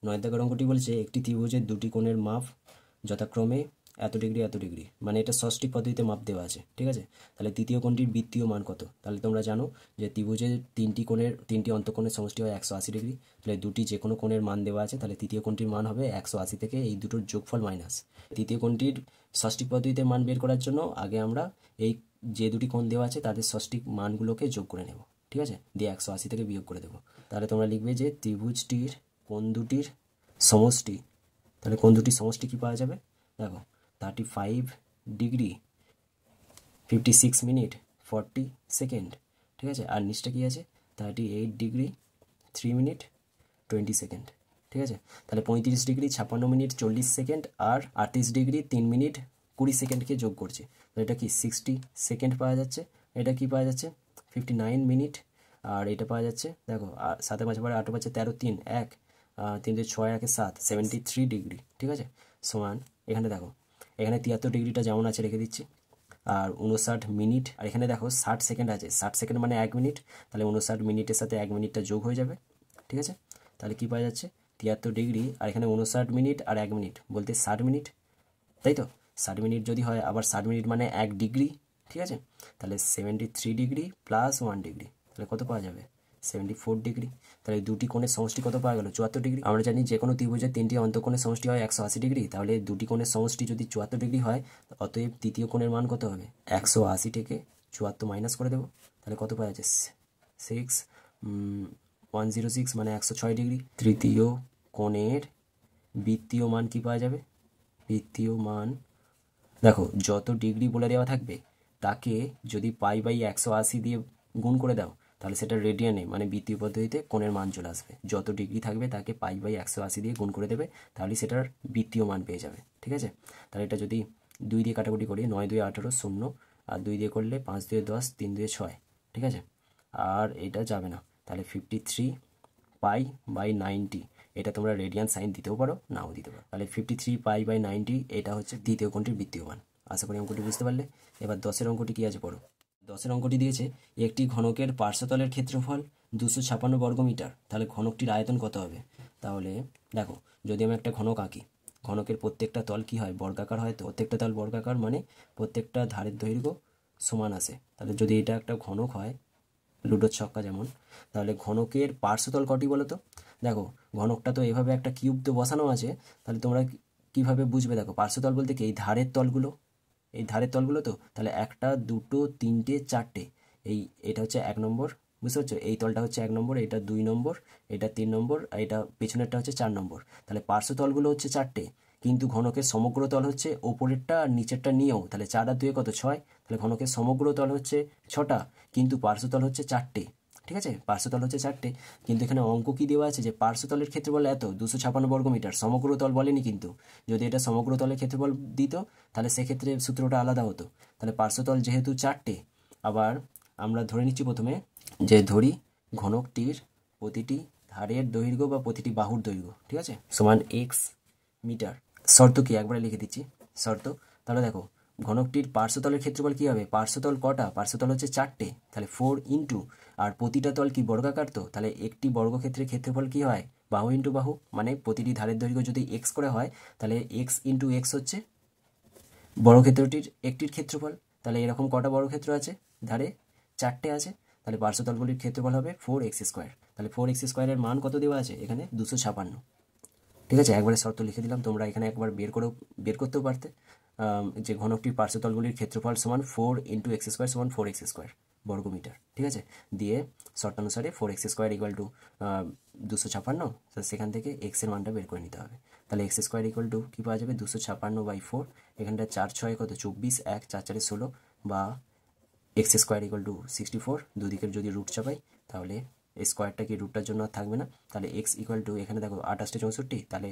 9 দাগের অঙ্কটি বলছে একটি ত্রিভুজের দুটি কোণের মাপ যথাক্রমে এত ডিগ্রি এত ডিগ্রি, মানে এটা ষষ্ঠিক পদ্ধতিতে মাপ দেওয়া আছে, ঠিক আছে। তাহলে তৃতীয় কোণটির বৃত্তীয় মান কত, তাহলে তোমরা জানো যে ত্রিভুজের তিনটি অন্তঃকোণের সমষ্টি হয় 180 ডিগ্রি, তাহলে দুটি যে কোনো কোণের মান দেওয়া আছে, তাহলে তৃতীয় কোণটির মান হবে 180 থেকে এই দুটোর যোগফল মাইনাস তৃতীয় কোণটির ষষ্ঠিক পদ্ধতিতে মান বের করার জন্য আগে আমরা এই যে দুটি কোণ দেওয়া আছে তাদের ষষ্ঠিক মানগুলোকে যোগ করে নেব, ঠিক আছে, দিয়ে 180 থেকে বিয়োগ করে দেবো। তাহলে তোমরা লিখবে যে ত্রিভুজটির কোণ দুটির সমষ্টি, তাহলে কোণ দুটির সমষ্টি কী পাওয়া যাবে, দেখো 35 ডিগ্রি 56 মিনিট 40 সেকেন্ড, ঠিক আছে, আর নিচটা কী আছে 38 ডিগ্রি 3 মিনিট 20 সেকেন্ড, ঠিক আছে। তাহলে 35 ডিগ্রি 56 মিনিট 40 সেকেন্ড আর 38 ডিগ্রি 3 মিনিট 20 সেকেন্ডকে যোগ করছে, তো এটা কি 60 সেকেন্ড পাওয়া যাচ্ছে, এটা কি পাওয়া যাচ্ছে 59 মিনিট, আর এটা পাওয়া যাচ্ছে দেখো 7 5 8 5 13 3 1 3 6 1 7 73 ডিগ্রি, ঠিক আছে, সমান এখানে দেখো এখানে 73 ডিগ্রিটা যেমন আছে রেখে দিচ্ছি, আর 59 মিনিট, আর এখানে দেখো 60 সেকেন্ড আছে, 60 সেকেন্ড মানে 1 মিনিট, তাহলে 59 মিনিটের সাথে 1 মিনিটটা যোগ হয়ে যাবে, ঠিক আছে। তাহলে কী পাওয়া যাচ্ছে 73 ডিগ্রি, আর এখানে 59 মিনিট আর 1 মিনিট বলতে 60 মিনিট, তাই তো। 60 মিনিট যদি হয় আবার 60 মিনিট মানে 1 ডিগ্রি, ঠিক আছে। তাহলে 73 ডিগ্রি প্লাস 1 ডিগ্রি, তাহলে কত পাওয়া যাবে 74 ডিগ্রি। তাহলে দুটি কোণের সমষ্টি কত পাওয়া গেল 74 ডিগ্রি। আমরা জানি যে কোনো ত্রিভুজের 3টি অন্তঃকোণের সমষ্টি হয় 180 ডিগ্রি, তাহলে দুটি কোণের সমষ্টি যদি 74 ডিগ্রি হয়, অতএব তৃতীয় কোণের মান কত হবে 180 থেকে 74 মাইনাস করে দেবো, তাহলে কত পাওয়া যাচ্ছে 106 মানে 106 ডিগ্রি। তৃতীয় কোণের বৃত্তীয় মান কি পাওয়া যাবে, বৃত্তীয় মান দেখো যত ডিগ্রি বলে দেওয়া থাকবে তাকে যদি π/180 দিয়ে গুণ করে দাও, তাহলে সেটা রেডিয়ানে মানে বৃত্তীয় পদ্ধতিতে কোণের মান চলে আসবে। যত ডিগ্রি থাকবে তাকে π/180 দিয়ে গুণ করে দেবে, তাহলে সেটার বৃত্তীয় মান পেয়ে যাবে, ঠিক আছে। তাহলে এটা যদি 2 দিয়ে কাটাকুটি করি 9 2 18 0, আর 2 দিয়ে করলে 5 2 10 3 2 6, ঠিক আছে। আর এটা যাবে না, তাহলে 53 π/90, এটা তোমরা রেডিয়ান সাইন দিতেও পারো নাও দিতে পারো। তাহলে 53 π/90 এটা হচ্ছে দ্বিতীয় কোণটির বৃত্তীয় মান। আশা করি অঙ্কটি বুঝতে পারলে। এবার 10-এর অঙ্কটি কী আছে পড়ো। 10-এর অঙ্কটি দিয়েছে একটি ঘনকের পার্শ্বতলের ক্ষেত্রফল 256 বর্গমিটার, তাহলে ঘনকটির আয়তন কত হবে। তাহলে দেখো যদি আমি একটা ঘনক আঁকি, ঘনকের প্রত্যেকটা তল কি হয় বর্গাকার হয়, তো প্রত্যেকটা তল বর্গাকার মানে প্রত্যেকটা ধারের দৈর্ঘ্য সমান আসে। তাহলে যদি এটা একটা ঘনক হয় লুডোর ছক্কা যেমন, তাহলে ঘনকের পার্শ্বতল কটি বলো তো। দেখো ঘনকটা তো এভাবে একটা কিউব তো বসানো আছে, তাহলে তোমরা কিভাবে বুঝবে, দেখো পার্শ্বতল বলতে কি এই ধারের তলগুলো, এই ধারের তলগুলো তো, তাহলে 1 2 3 4, এটা হচ্ছে 1 নম্বর, বুঝতে পারছো, এই তলটা হচ্ছে 1 নম্বর, এটা 2 নম্বর, এটা 3 নম্বর, আর এটা পেছনেরটা হচ্ছে 4 নম্বর। তাহলে পার্শ্বতলগুলো হচ্ছে 4টে, কিন্তু ঘনকের সমগ্র তল হচ্ছে ওপরেরটা আর নিচেরটা নিয়েও, তাহলে 4 আর 2 কত 6, তাহলে ঘনকের সমগ্র তল হচ্ছে 6টা, কিন্তু পার্শ্বতল হচ্ছে 4টে, ঠিক আছে। পার্শ্বতল হচ্ছে 4টে, কিন্তু এখানে অঙ্ক কি দেওয়া আছে যে পার্শ্বতলের ক্ষেত্রফল এত 256 বর্গমিটার, সমগ্র তল বলেনি কিন্তু। যদি এটা সমগ্র তলের ক্ষেত্রফল দিত তাহলে সেক্ষেত্রে সূত্রটা আলাদা হতো। তাহলে পার্শ্বতল যেহেতু 4টে, আবার আমরা ধরে নিচ্ছি প্রথমে যে ধরি ঘনকটির প্রতিটি ধারের দৈর্ঘ্য বা প্রতিটি বাহুর দৈর্ঘ্য, ঠিক আছে, সমান x মিটার। শর্ত কি একবারে লিখে দিচ্ছি শর্ত। তাহলে দেখো ঘনকটির পার্শ্বতলের ক্ষেত্রফল কী হবে, পার্শ্বতল কটা, পার্শ্বতল হচ্ছে 4টে, তাহলে 4 ইন্টু, আর প্রতিটা তল কি বর্গাকার তো, তাহলে একটি বর্গক্ষেত্রের ক্ষেত্রফল কি হয় বাহু ইন্টু বাহু, মানে প্রতিটি ধারের দৈর্ঘ্য যদি এক্স করে হয় তাহলে এক্স ইন্টু এক্স হচ্ছে বর্গক্ষেত্রটির একটির ক্ষেত্রফল। তাহলে এরকম কটা বর্গক্ষেত্র আছে, ধারে 4টে আছে, তাহলে পার্শ্বতলগুলির ক্ষেত্রফল হবে 4x²। তাহলে 4x² মান কত দেওয়া আছে এখানে 256, ঠিক আছে। একবারে শর্ত লিখে দিলাম, তোমরা এখানে একবার বের করতেও পারতে যে ঘনকটির পার্শ্বতলগুলির ক্ষেত্রফল সমান 4 × x² সমান 4x² বর্গমিটার, ঠিক আছে। দিয়ে শর্তানুসারে 4x² = 256, সেখান থেকে এক্সের মানটা বের করে নিতে হবে। তাহলে x² কী পাওয়া যাবে 256/4, এখানটা 4 6 কত 24, 1 4 4 16, বা x² = 64, দুদিকের যদি রুট চাপাই তাহলে এই স্কোয়ারটা কি রুটটার জন্য আর থাকবে না, তাহলে x = এখানে দেখো 28 64, তাহলে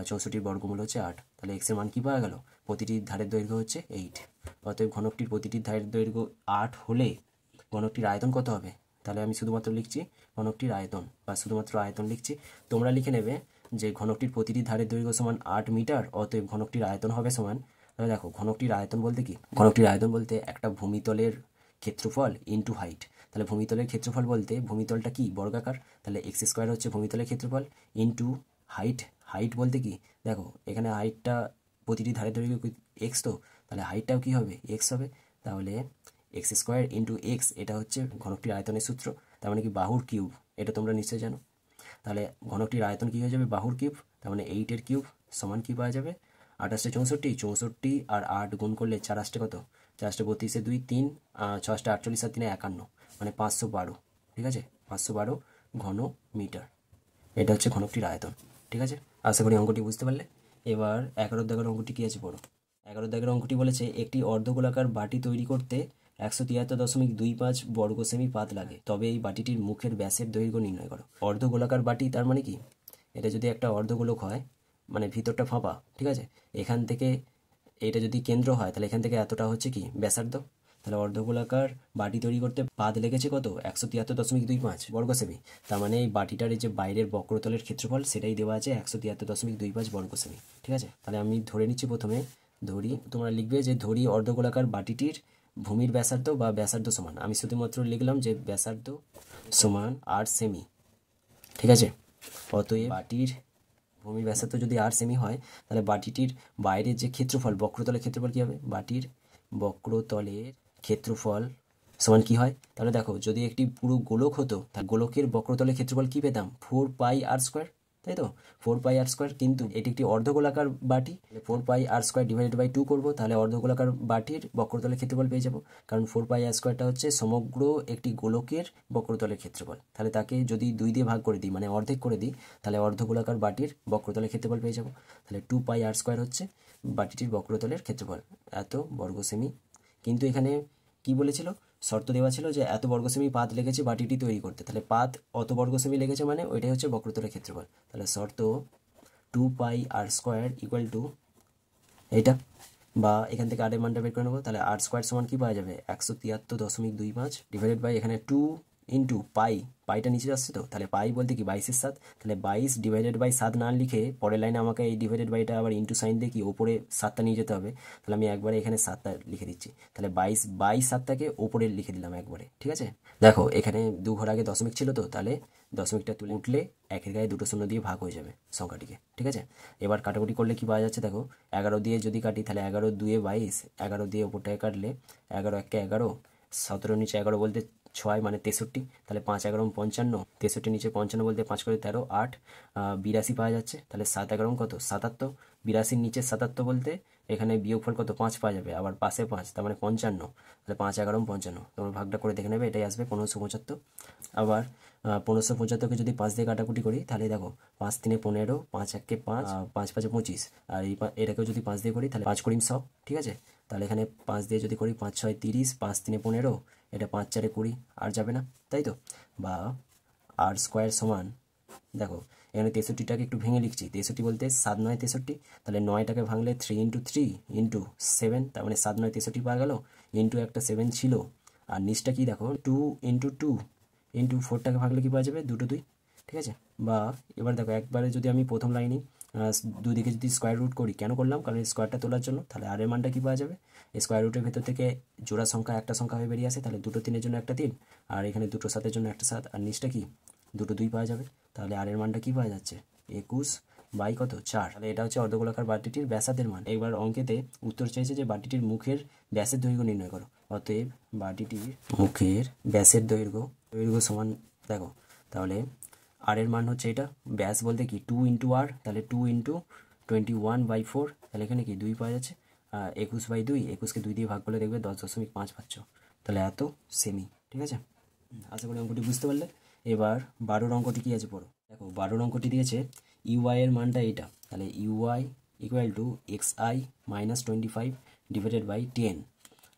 64 বর্গমূল হচ্ছে 8, তাহলে x এর মান কী পাওয়া গেল, প্রতিটি ধারের দৈর্ঘ্য হচ্ছে 8। অতএব ঘনকটির প্রতিটি ধারের দৈর্ঘ্য 8 হলে ঘনকটির আয়তন কত হবে। তাহলে আমি শুধুমাত্র লিখছি ঘনকটির আয়তন, বা শুধুমাত্র আয়তন লিখছি, তোমরা লিখে নেবে যে ঘনকটির প্রতিটি ধারের দৈর্ঘ্য সমান 8 মিটার, অতএব ঘনকটির আয়তন হবে সমান। তাহলে দেখো ঘনকটির আয়তন বলতে কি, ঘনকটির আয়তন বলতে একটা ভূমিতলের ক্ষেত্রফল ইন্টু হাইট। তাহলে ভূমিতলের ক্ষেত্রফল বলতে ভূমিতলটা কি বর্গাকার, তাহলে x² হচ্ছে ভূমিতলের ক্ষেত্রফল ইন্টু হাইট। হাইট বলতে কি, দেখো এখানে হাইটটা প্রতিটি ধারের দৈর্ঘ্য এক্স, তো তাহলে হাইটটাও কি হবে এক্স হবে। তাহলে x² × x, এটা হচ্ছে ঘনকটির আয়তনের সূত্র, তার মানে কি বাহুর কিউব, এটা তোমরা নিশ্চয়ই জানো। তাহলে ঘনকটির আয়তন কী হয়ে যাবে বাহুর কিউব, তার মানে 8-এর কিউব সমান কী পাওয়া যাবে 28 64, 64 আর 8 গুণ করলে 4 আসতে কত, 4 32 2 3, 6 48 আর 3 51, মানে 512, ঠিক আছে, 512 ঘন মিটার। এটা হচ্ছে ঘনকটির আয়তন, ঠিক আছে। আশা করি অঙ্কটি বুঝতে পারলে। এবার 11 দাগের অঙ্কটি কী আছে পড়ো। 11 দাগের অঙ্কটি বলেছে একটি অর্ধগোলাকার বাটি তৈরি করতে 173.25 বর্গ সেমি পাত লাগে, তবে এই বাটিটির মুখের ব্যাসের দৈর্ঘ্য নির্ণয় করো। অর্ধগোলাকার বাটি তার মানে কি, এটা যদি একটা অর্ধগোলক হয় মানে ভিতরটা ফাঁপা, ঠিক আছে, এখান থেকে এটা যদি কেন্দ্র হয় তাহলে এখান থেকে এতটা হচ্ছে কি ব্যাসার্ধ। তাহলে অর্ধগোলাকার বাটি তৈরি করতে পাত লেগেছে কত 173.25 বর্গ সেমি, তার মানে এই বাটিটার এই যে বাইরের বক্রতলের ক্ষেত্রফল সেটাই দেওয়া আছে 173.25 বর্গ সেমি, ঠিক আছে। তাহলে আমি ধরে নিচ্ছি প্রথমে, ধরি তোমরা লিখবে যে ধরি অর্ধগোলাকার বাটিটির ভূমির ব্যাসার্ধ বা ব্যাসার্ধ সমান, আমি শুধুমাত্র লিখলাম যে ব্যাসার্ধ সমান 8 সেমি, ঠিক আছে। অতএব বাটির ভূমির ব্যাসার্ধ যদি 8 সেমি হয়, তাহলে বাটিটির বাইরের যে ক্ষেত্রফল, বক্রতলের ক্ষেত্রফল কী হবে, বাটির বক্রতলের ক্ষেত্রফল সমান কি হয়, তাহলে দেখো যদি একটি পুরো গোলক হতো, তাহলে গোলকের বক্রতলের ক্ষেত্রফল কি পেতাম, 4πr², তাই তো, 4πr², কিন্তু এটি একটি অর্ধগোলাকার বাটি, 4πr² ডিভাইডেড বাই 2 করবো, তাহলে অর্ধগোলাকার বাটির বক্রতলের ক্ষেত্রফল পেয়ে যাবো, কারণ 4πr²টা হচ্ছে সমগ্র একটি গোলকের বক্রতলের ক্ষেত্রফল, তাহলে তাকে যদি 2 দিয়ে ভাগ করে দিই, মানে অর্ধেক করে দিই, তাহলে অর্ধগোলাকার বাটির বক্রতলের ক্ষেত্রফল পেয়ে যাবো। তাহলে 2πr² হচ্ছে বাটিটির বক্রতলের ক্ষেত্রফল, এত বর্গ সেমি। কিন্তু এখানে কি বলেছিল, শর্ত দেওয়া ছিল যে এত বর্গ সেমি পাত লেগেছে বাটিটি তৈরি করতে, তাহলে পাত অত বর্গ সেমি লেগেছে, মানে ওইটাই হচ্ছে বক্রতলের ক্ষেত্রফল। তাহলে শর্ত 2πr² ইকুয়াল টু এইটা, বা এখান থেকে আরের মানটা বের করে নেবো, তাহলে r² সমান কি পাওয়া যাবে, 173.25 ডিভাইডেড বাই এখানে 2 ইন্টু পাইটা নিচে আসছে, তো তাহলে পাই বলতে কি 22/7, তাহলে 22 ডিভাইডেড বাই 7 না লিখে পরের লাইনে আমাকে এই ডিভাইডেড বাইটা আবার ইন্টু সাইন দিয়ে কি ওপরে 7টা নিয়ে যেতে হবে, তাহলে আমি একবারে এখানে 7টা লিখে দিচ্ছি, তাহলে 22/7টাকে ওপরে লিখে দিলাম একবারে, ঠিক আছে। দেখো এখানে 2 ঘর আগে দশমিক ছিল, তো তাহলে দশমিকটা তুলে উঠলে একের গায়ে 2টো শূন্য দিয়ে ভাগ হয়ে যাবে সংখ্যাটিকে, ঠিক আছে। এবার কাটাকুটি করলে কি পাওয়া যাচ্ছে, দেখো 11 দিয়ে যদি কাটি, তাহলে 11 2 22, 11 দিয়ে ওপরটায় কাটলে 11 1 11, 17 নিচে 11 বলতে 6 মানে 63, তাহলে 5 11 55, 63 নিচে 55 বলতে 5 করে 13, 8 82 পাওয়া যাচ্ছে, তাহলে 7 11 কত 77, 82 নিচে 77 বলতে এখানে বিয়োগফল কত 5 পাওয়া যাবে, আবার পাশে 5, তার মানে 55, তাহলে 5 11 55, তোমরা ভাগটা করে দেখে নেবে, এটাই আসবে 1575। আবার 1575কে যদি 5 দিয়ে কাটাকুটি করি, তাহলে দেখো 5 3 15, 5 1 5, 5 5 25, আর এটাকেও যদি 5 দিয়ে করি, তাহলে 5 কুড়ি 100, ঠিক আছে। তাহলে এখানে 5 দিয়ে যদি করি 5 6 30, 5 3 15, এটা 5 4 20, আর যাবে না, তাই তো, বা r² সমান, দেখো এখানে 63টাকে একটু ভেঙে লিখছি, 63 বলতে 7 9 63, তাহলে 9টাকে ভাঙলে 3 ইন্টু 3 ইন্টু 7, তার মানে 7 9 63 পাওয়া গেল, ইন্টু একটা 7 ছিল, আর নিচটা কি দেখো 2 ইন্টু 2 ইন্টু 4টাকে ভাগলে কি পাওয়া যাবে, 2 2, ঠিক আছে। বা এবার দেখো একবারে যদি আমি প্রথম লাইনে দুদিকে যদি স্কোয়ার রুট করি, কেন করলাম, কারণ স্কোয়ারটা তোলার জন্য, তাহলে আর এর মানটা কি পাওয়া যাবে, স্কোয়ার রুটের ভেতর থেকে জোড়া সংখ্যা একটা সংখ্যা হয়ে বেরিয়ে আসে, তাহলে 2 3-এর জন্য একটা 3, আর এখানে 2 7-এর জন্য একটা 7, আর নিচটা কি 2 2 পাওয়া যাবে, তাহলে আর এর মানটা কি পাওয়া যাচ্ছে 21 কত 4, তাহলে এটা হচ্ছে অর্ধগোলাকার বাটিটির ব্যাসার্ধের মান। এবার অঙ্কেতে উত্তর চাইছে যে বাটিটির মুখের ব্যাসের দৈর্ঘ্য নির্ণয় করো, অতএব বাটিটির মুখের ব্যাসের দৈর্ঘ্য সমান, দেখো তাহলে আর এর মান হচ্ছে এটা, ব্যাস বলতে কি 2 ইন্টু আর, তাহলে 2 ইন্টু 21/4, তাহলে এখানে কি 2 পাওয়া যাচ্ছে, 21/2, 21কে 2 দিয়ে ভাগ করলে দেখবে 10.5 পাচ্ছ, তাহলে এত সেমি, ঠিক আছে। আশা করি অঙ্কটি বুঝতে পারলে। এবার 12 অঙ্কটি কি আছে পড়ো, দেখো 12 অঙ্কটি দিয়েছে ইউআই এর মানটা এইটা, তাহলে UI equal to xi minus 25 divided by 10,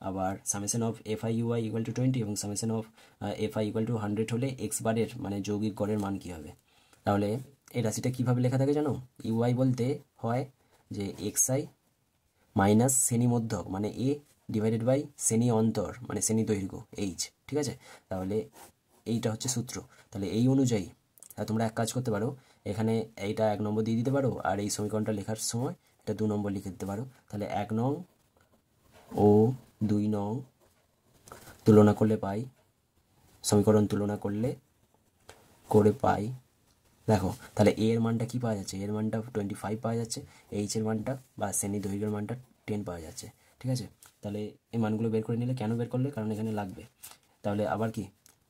আবার summation of FI UI equal to 20 এবং summation of FI equal to 100 হলে এক্স বারের মানে যৌগিক গড়ের মান কী হবে। তাহলে এই রাশিটা কীভাবে লেখা থাকে জানো, ইউআই বলতে হয় যে xi মাইনাস শ্রেণী মধ্যক মানে এ ডিভাইডেড বাই শ্রেণী অন্তর মানে শ্রেণী দৈর্ঘ্য এইচ, ঠিক আছে। তাহলে এইটা হচ্ছে সূত্র, তাহলে এই অনুযায়ী তোমরা এক কাজ করতে পারো, এখানে এইটা 1 নম্বর দিয়ে দিতে পারো, আর এই সমীকরণটা লেখার সময় এটা 2 নম্বর লিখে দিতে পারো, তাহলে 1 নং ও 2 নং তুলনা করলে পাই, সমীকরণ তুলনা করে পাই, দেখো তাহলে এ এর মানটা কি পাওয়া যাচ্ছে, এর মানটা 25 পাওয়া যাচ্ছে, এইচ এর মানটা বা শ্রেণী দৈর্ঘ্যের মানটা 10 পাওয়া যাচ্ছে, ঠিক আছে। তাহলে এই মানগুলো বের করে নিলে, কেন বের করলে, কারণ এখানে লাগবে। তাহলে আবার কি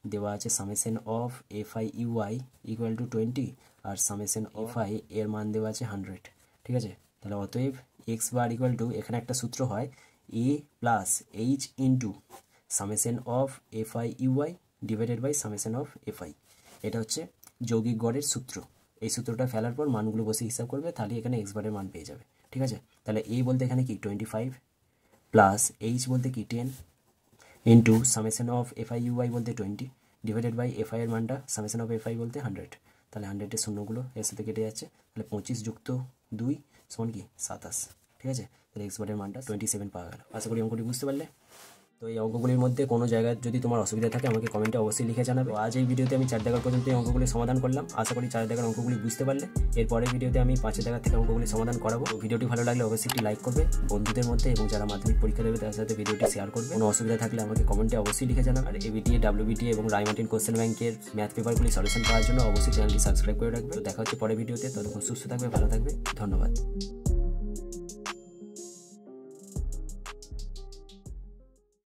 দেওয়া আছে, summation of FI UI equal to 20, আর সামেশন এফআই এর মান দেওয়া আছে 100, ঠিক আছে। তাহলে অতএব এক্স বার ইকুয়াল টু, এখানে একটা সূত্র হয় A plus H into summation of FI U I divided by summation of F I, এটা হচ্ছে যৌগিক গড়ের সূত্র। এই সূত্রটা ফেলার পর মানগুলো বসে হিসাব করবে, তাহলে এখানে এক্স বারের মান পেয়ে যাবে, ঠিক আছে। তাহলে এ বলতে এখানে কি 25 প্লাস এইচ বলতে কি 10 into summation of FI UI বলতে 20 ডিভাইডেড বাই এফআই এর মানটা সামেশন অফ এফআই বলতে 100, তাহলে 100-এর শূন্যগুলো এর সাথে কেটে যাচ্ছে, তাহলে 25 যুক্ত 2 সমান কি 27, ঠিক আছে। তাহলে এক্স বারের মানটা 27 পাওয়া গেল। আশা করি অঙ্কটি বুঝতে পারলে। তো এই অঙ্কগুলির মধ্যে কোনো জায়গায় যদি তোমার অসুবিধা থাকে আমাকে কমেন্টে অবশ্যই লিখে জানাবে। আজ এই ভিডিওতে আমি 4 দাগের পর্যন্ত এই অঙ্কগুলি সমাধান করলাম। আশা করি 4 দাগের অঙ্কগুলি বুঝতে পারলে। এর পরের ভিডিওতে আমি 5 দাগের থেকে অঙ্কগুলি সমাধান করাবো। ভিডিওটি ভালো লাগলে অবশ্যই একটি লাইক করবে বন্ধুদের মধ্যে, এবং যারা মাধ্যমিক পরীক্ষা দেবে তার সাথে ভিডিওটি শেয়ার করবে। কোনো অসুবিধা থাকলে আমাকে কমেন্টে অবশ্যই লিখে জানাবে। আর এবিটিএ, ডাব্লিউবিটিএ এবং রায়মার্টিন কোশ্চেন ব্যাংকের ম্যাথ পেপারগুলি সলিউশন পাওয়ার জন্য অবশ্যই চ্যানেলটি সাবস্ক্রাইব করে রাখবে। তো দেখা হচ্ছে পরের ভিডিওতে। ততক্ষণ সুস্থ থাকবে, ভালো থাকবে, ধন্যবাদ।